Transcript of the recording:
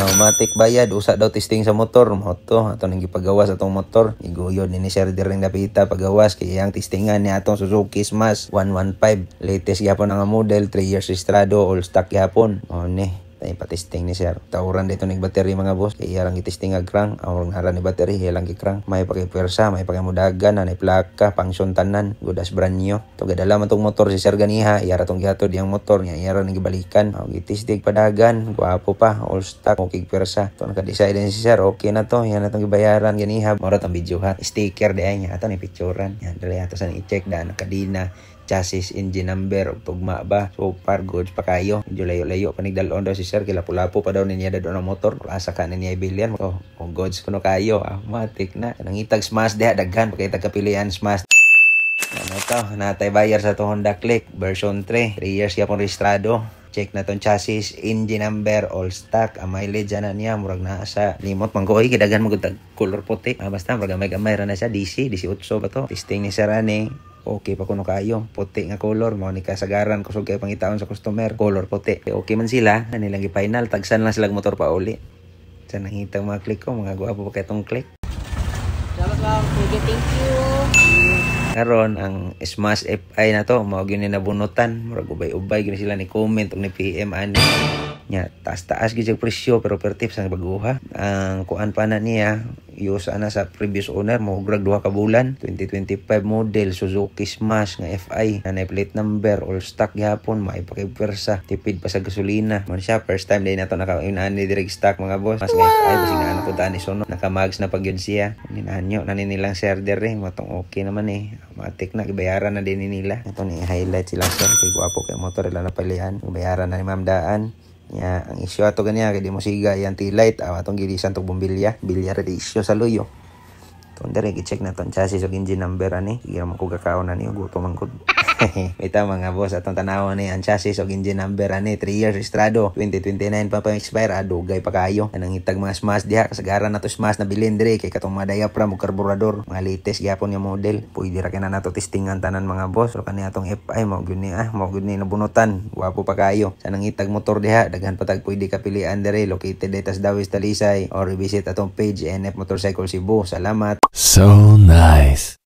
Matik bayad, usa daw testing sa motor. Moto, ato nang gipagawas atong motor. Iguyod ni Sir Direng Dapita pagawas kay iyang testingan ni atong Suzuki Smash 115. Latest gyapon ang model, 3 years registrado, all stock gyapon. Mao ni tayo pa-testing ni sir. Tauran dito ng battery mga boss. Kaya lang i-testing ang crank. Ang ngaran ni battery, ilang i-crank. May pakipwersa, may pakimudagan, may plaka, pangsyon tanan. Good as brand new. Ito gadala man itong motor si sir ganiha. Iyara itong gihatod yung motor niya. Iyara nang ibalikan. Itistig padagan. Guwapo pa. All stock. Okay pwersa. Ito nakadecide din si sir. Okay na to. Yan na itong ibayaran ganiha. Marat ang video ha. Sticker di ay niya. Ito ni picturean. Yan. Dali ato sa i-check da. Nakadina. Chassis, engine number, tugma ba. So far, goods pa kayo. Medyo layo-layo. Panigdalon daw si sir. Kilapu-lapu pa daw niya daw ng motor. Asa ka na niya ibilyan. So, kung goods kuno kayo, matik na. Nangitag smash diha. Daghan. Pagkita kapilian smash. Ano to? Natay bayar sa to Honda Click. Version 3. 3 years yapon registrado. Check na tong chassis, engine number, all stock. Ang mileage na niya. Murag na sa limot. Mangkoy. Kidagan mo color puti. Basta, may ra na siya. DC 18 ba to? Testing ni sir ani. Okay pa kuno kayo, puti nga color mo ni kasagaran kusog kay pangitaon sa customer, color puti. Okay man sila, nilang gi-final, tagsan lang sila motor pa uli. Sa nangita mga click ko, mga guwapo pa kitong click. Salamat lang, thank you. Karon ang Smash FI na to, mao gyud ni nabunutan, murag ubay-ubay gyud sila ni comment ug ni PM ani. Nya, taas-taas gyud yung presyo pero per tips ang baguha. Ang kuan pa na niya, use ana sa previous owner mo grag 2 ka bulan, 2025 model Suzuki Smash nga FI, na plate number, all stock gyapon, may pakipwersa, tipid pa sa gasolina. Mo siya first time day na to naka-unan ni direct stock mga boss. Mas nga FI basig na ano pud ani sono, naka-mags na pagyud siya. Ninanyo na nilang sir dire, matong okay naman eh. Matik na gibayaran na din nila. Ito ni highlight sila sir kay guwapo kay motor ila na palian. Gibayaran na ni Ma'am Daan. Ya, ang issue ato ganiya kay di mo siga yang T-light atong gilisan tong bombilya di issue sa luyo. Tundere gi-check na ton chassis ug engine number ani. Sige man ko gakaon ani guto man ko. Ito mga boss atong tanaw ni ang chassis ug engine number ani 3 years registrado 2029 pa expire adugay pa kayo. Anang hitag mga smash diha kasagaran nato smash na bilin dire kay katong mga diaphragm ug karburador mga latest gyapon nga model. Pwede ra kana nato testingan tanan mga boss. So kani atong FI mao gyud ni nabunutan. Guwapo pa kayo. Sa nang hitag motor diha daghan pa tag pwede ka pilian dire located data sa Dawis Talisay or visit atong page NF Motorcycle Cebu. Salamat. So nice.